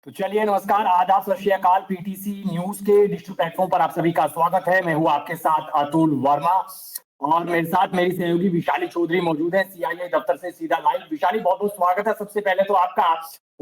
तो चलिए नमस्कार, आदाब, सत श्री अकाल। पीटीसी न्यूज के डिजिटल प्लेटफॉर्म पर आप सभी का स्वागत है। मैं हूं आपके साथ अतुल वर्मा और मेरे साथ मेरी सहयोगी विशाली चौधरी मौजूद है सीआईआई दफ्तर से सीधा लाइव। विशाली, बहुत बहुत स्वागत है सबसे पहले तो आपका।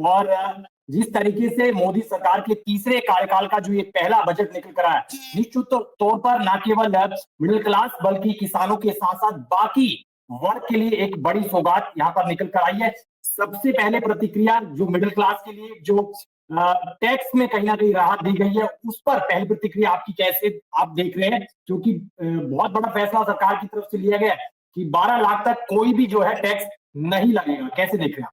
और जिस तरीके से मोदी सरकार के तीसरे कार्यकाल का जो ये पहला बजट निकल कर आया, निश्चित तौर पर न केवल मिडिल क्लास बल्कि किसानों के साथ साथ बाकी वर्ग के लिए एक बड़ी सौगात यहाँ पर निकल कर आई है। सबसे पहले प्रतिक्रिया जो मिडिल क्लास के लिए जो टैक्स में कहीं ना कहीं राहत दी गई है, उस पर पहली प्रतिक्रिया आपकी कैसे आप देख रहे हैं? क्योंकि बहुत बड़ा फैसला सरकार की तरफ से लिया गया है कि 12 लाख तक कोई भी जो है टैक्स नहीं लगेगा। कैसे देख रहे हैं आप?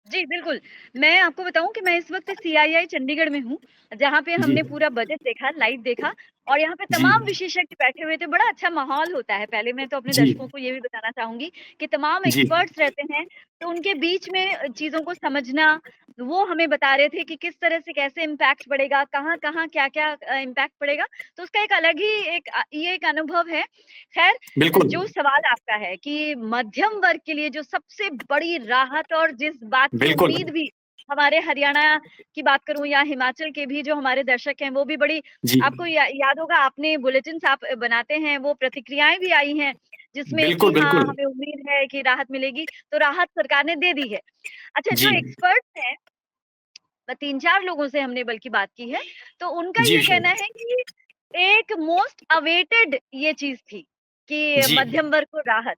जी, बिल्कुल। मैं आपको बताऊँ कि मैं इस वक़्त सीआईआई चंडीगढ़ में हूँ, जहाँ पे जी हमने पूरा बजट देखा, लाइव देखा और यहाँ पे जी तमाम विशेषज्ञ बैठे हुए थे, बड़ा अच्छा माहौल होता है। पहले मैं तो अपने जी दर्शकों को ये भी बताना चाहूँगी कि तमाम जी एक्सपर्ट्स रहते हैं, तो उनके बीच में चीज़ों को समझना, वो हमें बता रहे थे कि किस तरह से कैसे इम्पैक्ट पड़ेगा, कहाँ-कहाँ, क्या-क्या इम्पैक्ट पड़ेगा, तो उसका एक अलग ही ये एक अनुभव है। ख़ैर, बिल्कुल जो सवाल आपका है कि मध्यम वर्ग के लिए जो सबसे बड़ी राहत और जिस बात की बिल्कुल उम्मीद भी हमारे हरियाणा की बात करूँ या हिमाचल के भी जो हमारे दर्शक हैं, वो भी बड़ी जी आपको याद होगा आपने बुलेटिन्स आप बनाते हैं, वो प्रतिक्रियाएँ भी आई हैं, जिसमें कि बिल्कुल हाँ, बिल्कुल हमें उम्मीद है कि राहत मिलेगी, तो राहत सरकार ने दे दी है। अच्छा, जी जो एक्सपर्ट्स हैं 3-4 लोगों से हमने बल्कि बात की है, तो उनका जी ये कहना है कि एक मोस्ट अवेटेड ये चीज़ थी कि जी मध्यम वर्ग को राहत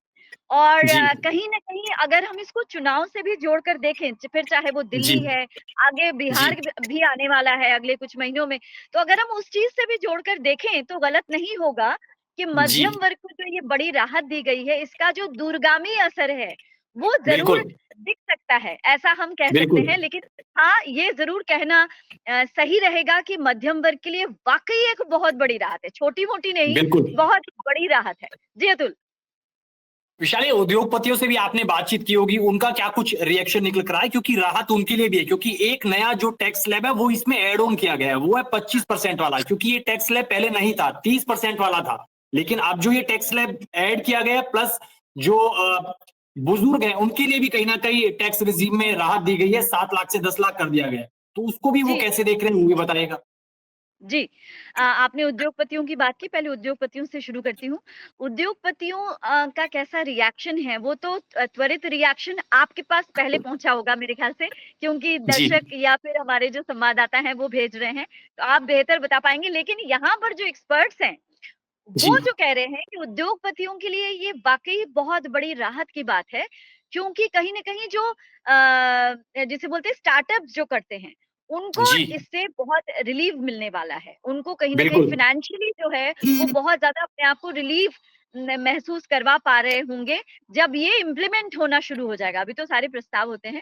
और जी कहीं न कहीं अगर हम इसको चुनाव से भी जोड़कर देखें, फिर चाहे वो जी दिल्ली है, आगे जी बिहार भी आने वाला है अगले कुछ महीनों में, तो अगर हम उस चीज़ से भी जोड़कर देखें, तो गलत नहीं होगा कि जी मध्यम वर्ग को जो ये बड़ी राहत दी गई है, इसका जो दूरगामी असर है, वो ज़रूर बिल्कुल दिख सकता है, ऐसा हम कह सकते बिल्कुल हैं। लेकिन हाँ, ये ज़रूर कहना सही रहेगा कि मध्यम वर्ग के लिए वाक़ई एक बहुत बड़ी राहत है, छोटी-मोटी नहीं, बिल्कुल बहुत बड़ी राहत है। जी, अतुल। विशाली, उद्योगपतियों से भी आपने बातचीत की होगी, उनका क्या कुछ रिएक्शन निकल कर आया? क्योंकि राहत उनके लिए भी है, क्योंकि एक नया जो टैक्स स्लैब है वो इसमें एड ऑन किया गया है, वो है 25% वाला। क्योंकि ये टैक्स स्लैब पहले नहीं था, 30% वाला था, लेकिन अब जो ये टैक्स स्लैब ऐड किया गया प्लस जो बुजुर्ग हैं उनके लिए भी कहीं ना कहीं टैक्स रिजीम में राहत दी गई है, 7 लाख से 10 लाख कर दिया गया है। तो उसको भी वो जी, कैसे देख रहे हैं, वो भी बताइएगा। जी। आपने उद्योगपतियों की बात की, पहले उद्योगपतियों से शुरू करती हूँ। उद्योगपतियों का कैसा रिएक्शन है, वो तो त्वरित रिएक्शन आपके पास पहले पहुँचा होगा मेरे ख़्याल से, क्योंकि जी दर्शक या फिर हमारे जो संवाददाता हैं, वो भेज रहे हैं, तो आप बेहतर बता पाएँगे। लेकिन यहाँ पर जो एक्सपर्ट्स हैं, जी वो जो कह रहे हैं कि उद्योगपतियों के लिए ये वाक़ई बहुत बड़ी राहत की बात है, क्योंकि कहीं न कहीं जो जिसे बोलते हैं स्टार्टअप्स जो करते हैं, उनको जी इससे बहुत रिलीफ़ मिलने वाला है। उनको कहीं न कहीं बिल्कुल फ़ाइनेंशियली जो है, वो बहुत ज़्यादा अपने आप को रिलीफ़ न महसूस करवा पा रहे होंगे, जब ये इम्प्लीमेंट होना शुरू हो जाएगा। अभी तो सारे प्रस्ताव होते हैं,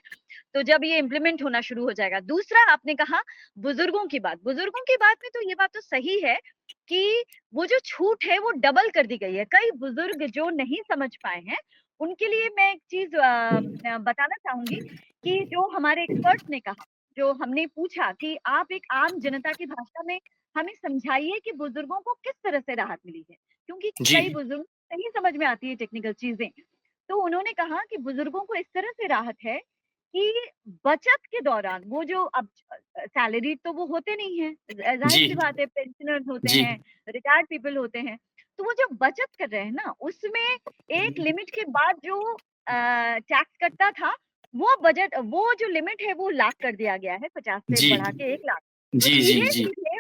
तो जब ये इम्प्लीमेंट होना शुरू हो जाएगा। दूसरा आपने कहा बुजुर्गों की बात में तो ये बात तो सही है कि वो जो छूट है वो डबल कर दी गई है। कई बुजुर्ग जो नहीं समझ पाए हैं, उनके लिए मैं एक चीज़ बताना चाहूँगी कि जो हमारे एक्सपर्ट्स ने कहा, जो हमने पूछा कि आप एक आम जनता की भाषा में हमें समझाइए कि बुजुर्गों को किस तरह से राहत मिली है, क्योंकि जी कई बुजुर्ग नहीं समझ में आती है टेक्निकल चीज़ें। तो उन्होंने कहा कि बुजुर्गों को इस तरह से राहत है कि बचत के दौरान वो जो अब सैलरी तो वो होते नहीं हैं, जी ज़ाहिर-सी बात है पेंशनर्स होते जी हैं, रिटायर्ड पीपल होते हैं, तो वो जो बचत कर रहे हैं ना, उसमें एक लिमिट के बाद जो टैक्स कटता था, वो जो लिमिट है वो लाख कर दिया गया है, 50 से जी बढ़ा के 1 लाख। तो जी जी जी सीधे-सीधे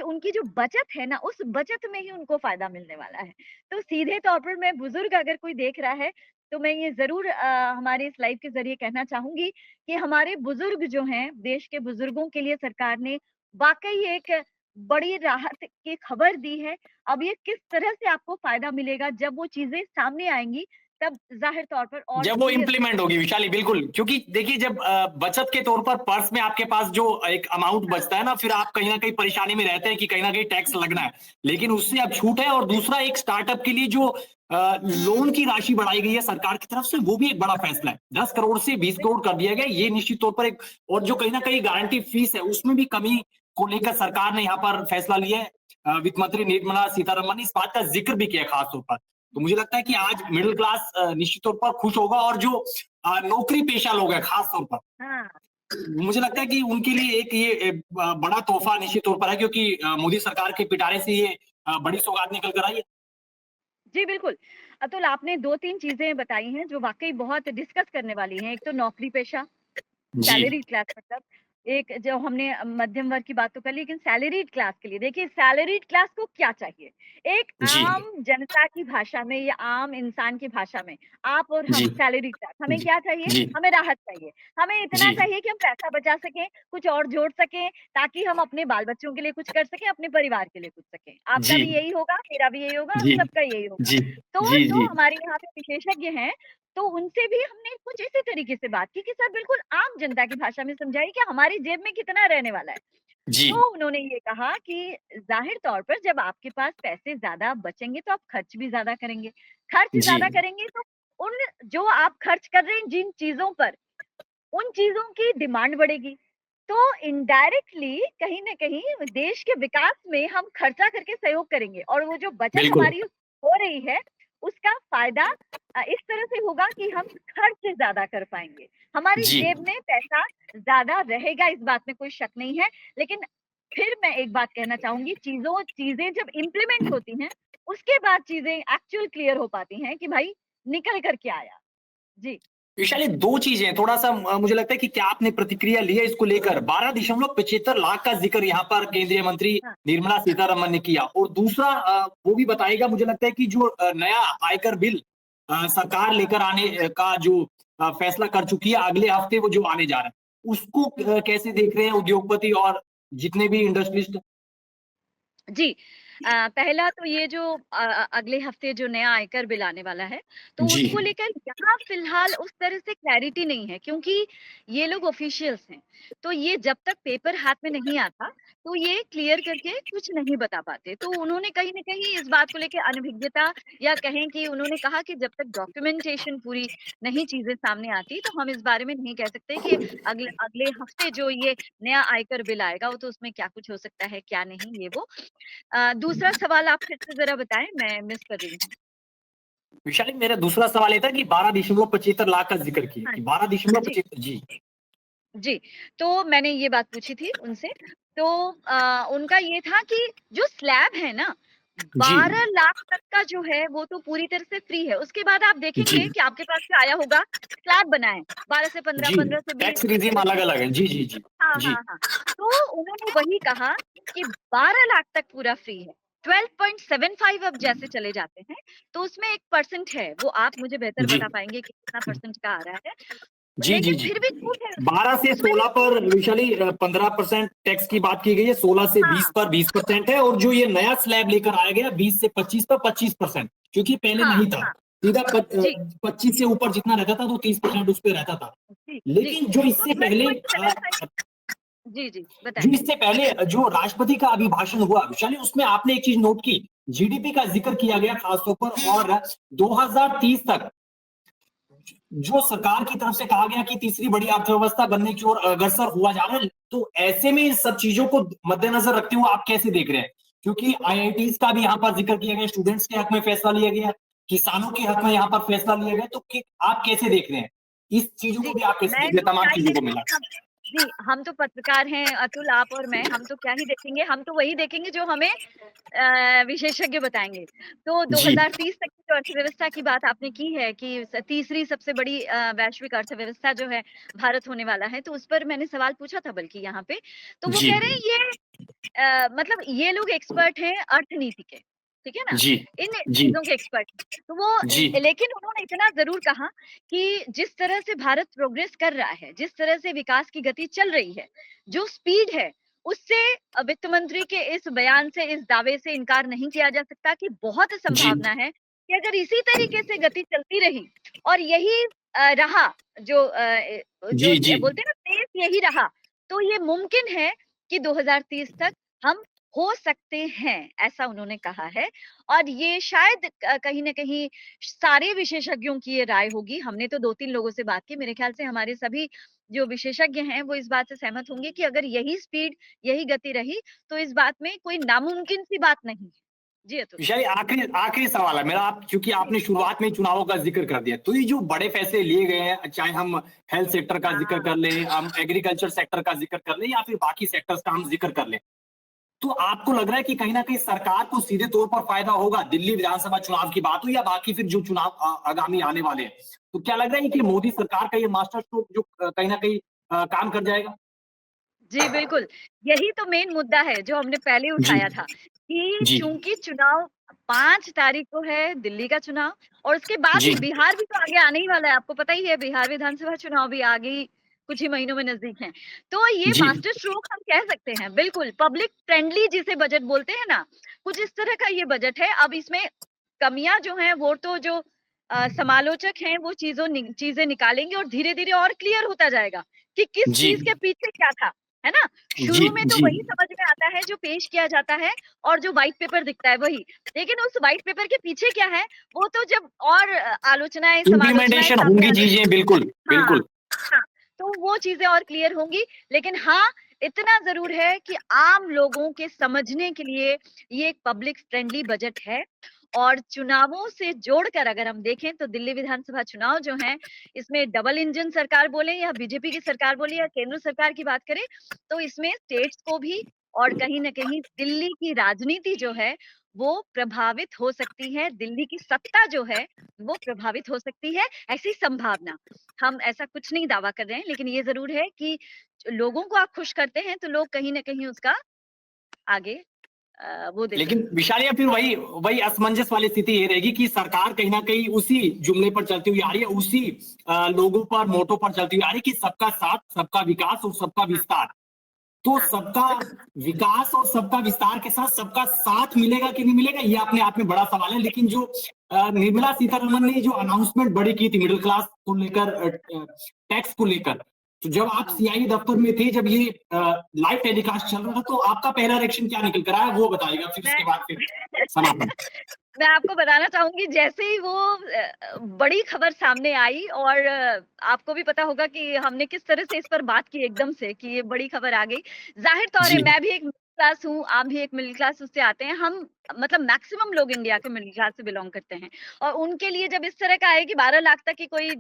उनकी जो बचत है ना, उस बचत में ही उनको फ़ायदा मिलने वाला है। तो सीधे तौर पर मैं बुज़ुर्ग अगर कोई देख रहा है, तो मैं ये ज़रूर हमारे इस लाइव के ज़रिए कहना चाहूँगी कि हमारे बुज़ुर्ग जो हैं, देश के बुज़ुर्गों के लिए सरकार ने वाक़ई एक बड़ी राहत की खबर दी है। अब ये किस तरह से आपको फ़ायदा मिलेगा जब वो चीज़ें सामने आएँगी, तब ज़ाहिर तौर पर और जब वो क्लियर हो इम्प्लीमेंट होगी विशाली, बिल्कुल। क्योंकि देखिए, जब बचत के तौर पर पर्स में आपके पास जो एक अमाउंट हाँ, बचता है ना, फिर आप कहीं ना कहीं परेशानी में रहते हैं कि कहीं ना कहीं टैक्स लगना है, लेकिन उससे अब छूट है। और दूसरा, एक स्टार्टअप के लिए जो लोन की राशि बढ़ाई गई है सरकार की तरफ से, वो भी एक बड़ा फैसला है। 10 करोड़ से 20 करोड़ कर दिया गया, ये निश्चित तौर पर एक। और जो कहीं ना कहीं गारंटी फीस है, उसमें भी कमी को लेकर सरकार ने यहाँ पर फैसला लिया है। वित्त मंत्री निर्मला सीतारमण ने इस बात का जिक्र भी किया खास तौर पर। तो मुझे लगता है कि आज मिडिल क्लास निश्चित तौर पर खुश होगा, और जो नौकरी पेशा लोग हैं खास तौर पर। हाँ। मुझे लगता है कि उनके लिए एक ये बड़ा तोहफा निश्चित तौर पर है, क्योंकि मोदी सरकार के पिटारे से ये बड़ी सौगात निकल कर आई है। जी, बिल्कुल। अतुल, आपने 2-3 चीज़ें बताई हैं जो वाक़ई बहुत डिस्कस करने वाली हैं। एक तो नौकरी-पेशा, जी, सैलरीड क्लास मतलब एक जो हमने मध्यम वर्ग की बात तो कर ली, लेकिन सैलरीड क्लास के लिए देखिए सैलरीड क्लास को क्या चाहिए? एक जी, आम जनता की भाषा में या आम इंसान की भाषा में, आप और जी, हम सैलरीड क्लास हमें जी, क्या चाहिए? जी, हमें राहत चाहिए। हमें इतना जी, चाहिए कि हम पैसा बचा सकें, कुछ और जोड़ सकें, ताकि हम अपने बाल-बच्चों के लिए कुछ कर सकें, अपने परिवार के लिए कुछ सकें। आपका जी, भी यही होगा, मेरा भी यही होगा, हम जी, सबका यही होगा। जी, तो जी, जो जी, हमारे यहाँ पे विशेषज्ञ हैं तो उनसे भी हमने कुछ इसी तरीके से बात की कि सर बिल्कुल आम जनता की भाषा में समझाइए कि हमारी जेब में कितना रहने वाला है। जी, तो उन्होंने ये कहा कि ज़ाहिर तौर पर जब आपके पास पैसे ज़्यादा बचेंगे तो आप खर्च भी ज़्यादा करेंगे। खर्च जी, ज़्यादा करेंगे तो उन जो आप खर्च कर रहे हैं जिन चीज़ों पर, उन चीज़ों की डिमांड बढ़ेगी। तो इनडायरेक्टली कहीं न कहीं देश के विकास में हम खर्चा करके सहयोग करेंगे और वो जो बचत बिल्कुल। हमारी हो रही है, उसका फ़ायदा इस तरह से होगा कि हम खर्च ज़्यादा कर पाएँगे। हमारी जी, जेब में पैसा ज़्यादा रहेगा, इस बात में कोई शक नहीं है। लेकिन फिर मैं एक बात कहना चाहूँगी, चीज़ें जब इम्प्लीमेंट होती हैं, उसके बाद चीज़ें एक्चुअल क्लियर हो पाती हैं कि भाई निकल कर क्या आया। जी। वैशाली 2 चीज़ें थोड़ा-सा मुझे लगता है कि क्या आपने प्रतिक्रिया ली है इसको लेकर? 12.75 लाख का ज़िक्र यहाँ पर केंद्रीय मंत्री हाँ, निर्मला सीतारमण ने किया, और दूसरा वो भी बताइएगा, मुझे लगता है कि जो नया आयकर बिल सरकार लेकर आने का जो फैसला कर चुकी है, अगले हफ्ते वो जो आने जा रहा है, उसको कैसे देख रहे हैं उद्योगपति और जितने भी इंडस्ट्रियलिस्ट? जी। पहला तो ये जो अगले हफ्ते जो नया आयकर बिल आने वाला है, तो जी, उसको लेकर यहाँ फ़िलहाल उस तरह से क्लैरिटी नहीं है क्योंकि ये लोग ऑफ़िशियल्स हैं। तो ये जब तक पेपर हाथ में नहीं आता, तो ये क्लियर करके कुछ नहीं बता पाते। तो उन्होंने कहीं न कहीं इस बात को लेके अनभिज्ञता या कहें कि उन्होंने कहा कि जब तक डॉक्यूमेंटेशन पूरी नहीं चीज़ें सामने आती, तो हम इस बारे में नहीं कह सकते कि अगले अगले हफ्ते जो ये नया आयकर बिल आएगा, वो तो उसमें क्या कुछ हो सकता है, क्या नहीं, ये वो। दूसरा सवाल आप फिर से ज़रा बताएँ, मैं मिस कर रही हूँ। वैशाली मेरा दूसरा सवाल ये था कि 12.75 लाख का ज़िक्र किया हाँ कि जी, 12.75 जी, जी। तो मैंने ये बात पूछी थी उनसे, तो उनका ये था कि जो स्लैब है ना, जी, 12 लाख तक का जो है, वो तो पूरी तरह से फ्री है। उसके बाद आप जी, देखेंगे कि आपके पास भी आया होगा, स्लैब बना है, 12 से 15, जी, 15 से 20, टैक्स 20 रेज़िम से 30। अलग-अलग है। जी, जी, जी, हाँ, जी, हाँ, हाँ। तो उन्होंने वही कहा कि 12 लाख तक पूरा फ्री है। 12.75 अब जैसे चले जाते हैं, तो उसमें 1% है, वो आप मुझे बेहतर जी, बता पाएँगे कि कितना परसेंट का आ रहा है। जी, जी, लेकिन जी। फिर भी छूट है उसमें, 12 से उसमें भी 16 छूट पर है। वैशाली 15% टैक्स की बात की गई है, 16 से 20 हाँ, पर 20% है, और जो ये नया स्लैब लेकर आया गया 20 से 25 पर 25%, क्योंकि पहले हाँ, नहीं था। हाँ। सीधा जी, 25 से ऊपर जितना रहता था, तो 30% उस पे रहता था। जी, जी। लेकिन जो तो इससे पहले 12.75। जी, जी, जो बताएँ। इससे पहले जो राष्ट्रपति का अभिभाषण हुआ, विशाली, उसमें आपने एक चीज़ नोट की, जीडीपी का ज़िक्र किया गया खास तौर पर, और 2030 तक जो सरकार की तरफ से कहा गया कि तीसरी बड़ी अर्थव्यवस्था बनने की ओर अग्रसर हुआ जा रहा है। तो ऐसे में इन सब चीजों को मद्देनजर रखते हुए आप कैसे देख रहे हैं? क्योंकि आईआईटीज का भी यहाँ पर जिक्र किया गया, स्टूडेंट्स के हक में फैसला लिया गया, किसानों के हक में यहाँ पर फैसला लिया गया, तो आप कैसे देख रहे हैं इस चीजों को जी, भी? आप कैसे मैं देख रहे तो हैं तमाम क्या ही चीजों को मिला? देखूँगी हम। जी, हम तो पत्रकार हैं अतुल, आप और मैं, हम तो क्या ही देखेंगे, हम तो वही देखेंगे जो हमें विशेषज्ञ बताएँगे। तो जी, 2030 तक की जो अर्थव्यवस्था की बात आपने की है कि तीसरी सबसे बड़ी वैश्विक अर्थव्यवस्था जो है, भारत होने वाला है, तो उस पर मैंने सवाल पूछा था बल्कि यहाँ पे। तो वो जी, कह रहे हैं ये मतलब ये लोग एक्सपर्ट हैं अर्थनीति के, ठीक है ना? जी, इन जी, चीज़ों के एक्सपर्ट हैं। तो वो जी, लेकिन उन्होंने इतना ज़रूर कहा कि जिस तरह से भारत प्रोग्रेस कर रहा है, जिस तरह से विकास की गति चल रही है, जो स्पीड है, उससे वित्त मंत्री के इस बयान से, इस दावे से इनकार नहीं किया जा सकता कि बहुत जी, संभावना है कि अगर इसी तरीके से गति चलती रही और यही रहा जो जो जी, जी, बोलते हैं ना पेस यही रहा, तो ये मुमकिन है कि 2030 तक हम हो सकते हैं, ऐसा उन्होंने कहा है। और ये शायद कहीं न कहीं सारे विशेषज्ञों की ये राय होगी। हमने तो 2-3 लोगों से बात की, मेरे ख्याल से हमारे सभी जो विशेषज्ञ हैं, वो इस बात से सहमत होंगे कि अगर यही स्पीड, यही गति रही, तो इस बात में कोई नामुमकिन सी बात नहीं है। जी अतुल। विशाली, आखिरी आखिरी सवाल है मेरा, आप क्योंकि आपने शुरुआत में ही चुनावों का जिक्र कर दिया, तो ये जो बड़े फैसले लिए गए हैं, चाहे हम हेल्थ सेक्टर का जिक्र हाँ, कर लें, हम एग्रीकल्चर सेक्टर का जिक्र कर लें, या फिर बाकी सेक्टर्स का हम जिक्र कर लें, तो आपको लग रहा है कि कहीं ना कहीं सरकार को सीधे तौर पर फायदा होगा, दिल्ली विधानसभा चुनाव की बात हो या बाकी फिर जो चुनाव आगामी आने वाले हैं, तो क्या लग रहा है कि मोदी सरकार का ये मास्टर स्ट्रोक जो कहीं ना कहीं काम कर जाएगा? जी बिल्कुल। यही तो मेन मुद्दा है जो हमने पहले जी। उठाया था कि जी। चूँकि चुनाव 5 तारीख को है दिल्ली का चुनाव और उसके बाद जी। ही बिहार भी तो आगे आने ही वाला है, आपको पता ही है बिहार विधानसभा चुनाव भी आगे ही कुछ ही महीनों में नज़दीक हैं। तो ये जी। मास्टर स्ट्रोक हम कह सकते हैं, बिल्कुल पब्लिक फ्रेंडली जिसे बजट बोलते हैं ना, कुछ इस तरह का ये बजट है। अब इसमें कमियाँ जो हैं वो तो जो समालोचक हैं वो चीज़ें निकालेंगे और धीरे-धीरे और क्लियर होता जाएगा कि किस जी। चीज़ के पीछे क्या था, है ना? जी। शुरू में तो जी। वही समझ में आता है जो पेश किया जाता है और जो व्हाइट पेपर दिखता है वही। लेकिन उस व्हाइट पेपर के पीछे क्या है, वो तो जब और आलोचनाएँ, समालोचनाएँ इम्प्लीमेंटेशन सामने होंगी आती चीजें, बिल्कुल हाँ, बिल्कुल। हाँ, तो वो चीज़ें और क्लियर होंगी। लेकिन हाँ, इतना ज़रूर है कि आम लोगों के समझने के लिए ये एक पब्लिक फ्रेंडली बजट है और चुनावों से जोड़कर अगर हम देखें तो दिल्ली विधानसभा चुनाव जो हैं, इसमें डबल इंजन सरकार बोले या बीजेपी की सरकार बोले या केंद्र सरकार की बात करें, तो इसमें स्टेट्स को भी और कहीं न कहीं दिल्ली की राजनीति जो है, वो प्रभावित हो सकती है। दिल्ली की सत्ता जो है, वो प्रभावित हो सकती है, ऐसी संभावना। हम ऐसा कुछ नहीं दावा कर रहे हैं, लेकिन ये ज़रूर है कि लोगों को आप खुश करते हैं, तो लोग कहीं न कहीं उसका आगे वो देते लेकिन हैं। विशालिया, फिर वही वही असमंजस वाली स्थिति ये रहेगी कि सरकार कहीं ना कहीं उसी जुमले पर चलती हुई आ रही है, उसी लोगों पर, मोटो पर चलती हुई आ रही है कि सबका साथ, सबका विकास और सबका हाँ, विस्तार। तो हाँ, सबका बिल्कुल। विकास और सबका विस्तार के साथ सबका साथ मिलेगा कि नहीं मिलेगा, ये अपने आप में बड़ा सवाल है। लेकिन जो निर्मला सीतारमण ने जो अनाउंसमेंट बड़ी की थी मिडिल क्लास को लेकर, टैक्स को लेकर, तो जब आप हुँ। सीआईए दफ्तर में थे, जब ये लाइव टेलीकास्ट चल रहा था, तो आपका पहला रिएक्शन क्या निकल कर आया वो बताइएगा, फिर मैं उसके बाद फिर समापन। मैं आपको बताना चाहूँगी जैसे ही वो बड़ी खबर सामने आई और आपको भी पता होगा कि हमने किस तरह से इस पर बात की एकदम से कि ये बड़ी खबर आ गई। ज़ाहिर तौर है जी। मैं भी एक मिडिल क्लास हूँ, आप भी एक मिडिल क्लास उससे आते हैं। हम मतलब मैक्सिमम लोग इंडिया के मिडिल क्लास से बिलॉन्ग करते हैं और उनके लिए जब इस तरह का है कि 12 लाख तक की कोई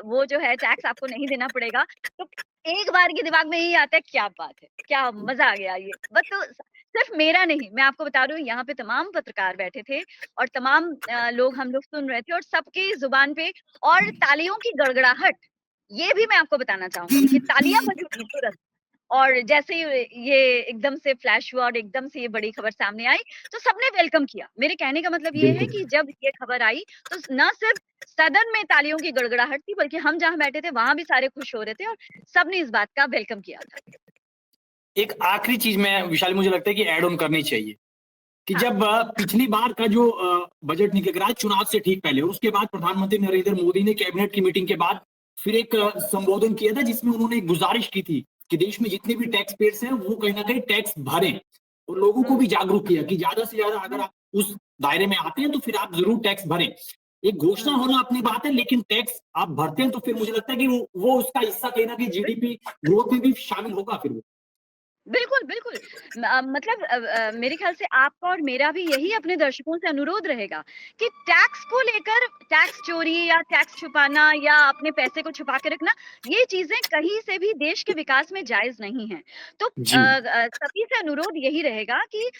वो जो है टैक्स आपको नहीं देना पड़ेगा, तो एक बार के दिमाग में यही आता है क्या बात है, क्या मज़ा आ गया ये। बस तो सिर्फ मेरा नहीं, मैं आपको बता रही हूँ यहाँ पे तमाम पत्रकार बैठे थे और तमाम लोग हम लोग सुन रहे थे और सबकी ज़ुबान पे और तालियों की गड़गड़ाहट, ये भी मैं आपको बताना चाहूँगी कि तालियाँ बजी तुरंत और जैसे ही ये एकदम से फ्लैश हुआ और एकदम से ये बड़ी खबर सामने आई, तो सबने वेलकम किया। मेरे कहने का मतलब ये है बिल्कुल। कि जब ये खबर आई, तो ना सिर्फ सदन में तालियों की गड़गड़ाहट थी, बल्कि हम जहाँ बैठे थे, वहाँ भी सारे खुश हो रहे थे और सबने इस बात का वेलकम किया था। एक आखिरी चीज मैं, विशाल, मुझे लगता है कि ऐड ऑन करनी चाहिए कि हाँ, जब पिछली बार का जो बजट निकल रहा है चुनाव से ठीक पहले, और उसके बाद प्रधानमंत्री नरेंद्र मोदी ने कैबिनेट की मीटिंग के बाद फिर एक संबोधन किया था, जिसमें उन्होंने एक गुजारिश की थी कि देश में जितने भी टैक्स पेयर्स हैं वो कहीं ना कहीं टैक्स भरें, और लोगों को हुँ, भी जागरूक किया कि ज्यादा से ज्यादा अगर हुँ, आप उस दायरे में आते हैं तो फिर आप जरूर टैक्स भरें। एक घोषणा हुँ। होना अपनी बात है, लेकिन टैक्स आप भरते हैं तो फिर मुझे लगता है कि वो उसका हिस्सा कहीं ना कहीं जीडीपी ग्रोथ में भी शामिल होगा फिर वो। बिल्कुल, बिल्कुल। मतलब मेरे ख़्याल से आपका और मेरा भी यही अपने दर्शकों से अनुरोध रहेगा कि टैक्स को लेकर टैक्स चोरी या टैक्स छुपाना या अपने पैसे को छुपा के रखना, ये चीज़ें कहीं से भी देश के विकास में जायज़ नहीं हैं। तो जी। सभी से अनुरोध यही रहेगा कि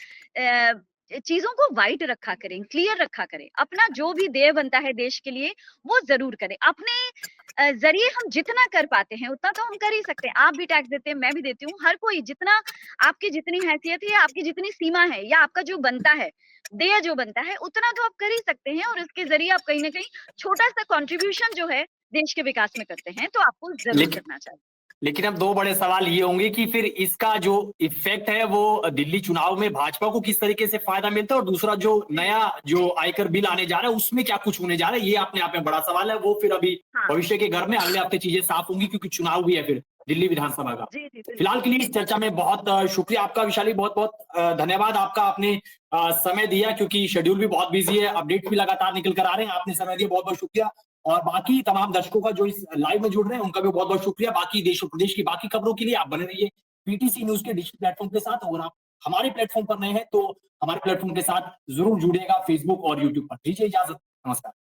चीज़ों को व्हाइट रखा करें, क्लियर रखा करें। अपना जो भी देय बनता है देश के लिए, वो ज़रूर करें। अपने ज़रिए हम जितना कर पाते हैं, उतना तो हम कर ही सकते हैं। आप भी टैक्स देते हैं, मैं भी देती हूँ। हर कोई जितना आपकी जितनी हैसियत है या आपकी जितनी सीमा है या आपका जो बनता है, देय जो बनता है, उतना तो आप कर ही सकते हैं और इसके ज़रिए आप कहीं न कहीं छोटा-सा कंट्रीब्यूशन जो है, देश के विकास में करते हैं, तो आपको ज़रूर लेकिन करना चाहिए। लेकिन अब दो बड़े सवाल ये होंगे कि फिर इसका जो इफेक्ट है वो दिल्ली चुनाव में भाजपा को किस तरीके से फायदा मिलता है, और दूसरा जो नया जो आयकर बिल आने जा रहा है उसमें क्या कुछ होने जा रहा है, ये अपने आप में बड़ा सवाल है। वो फिर अभी हाँ। भविष्य के घर में अगले हफ्ते चीजें साफ होंगी, क्योंकि चुनाव भी है फिर दिल्ली विधानसभा का। जी, जी, फिलहाल बिल्कुल। के लिए इस चर्चा में बहुत शुक्रिया आपका विशाली, बहुत बहुत धन्यवाद आपका, आपने समय दिया, क्योंकि शेड्यूल भी बहुत बिजी है, अपडेट भी लगातार निकल कर आ रहे हैं, आपने समय दिया, बहुत बहुत शुक्रिया। और बाकी तमाम दर्शकों का जो इस लाइव में जुड़ रहे हैं उनका भी बहुत बहुत शुक्रिया। बाकी देश और प्रदेश की बाकी खबरों के लिए आप बने रहिए पीटीसी न्यूज के डिजिटल प्लेटफॉर्म के साथ। और आप हमारे प्लेटफॉर्म पर नए हैं तो हमारे प्लेटफॉर्म के साथ जरूर जुड़िएगा फेसबुक और यूट्यूब पर। दीजिए इजाजत, नमस्कार।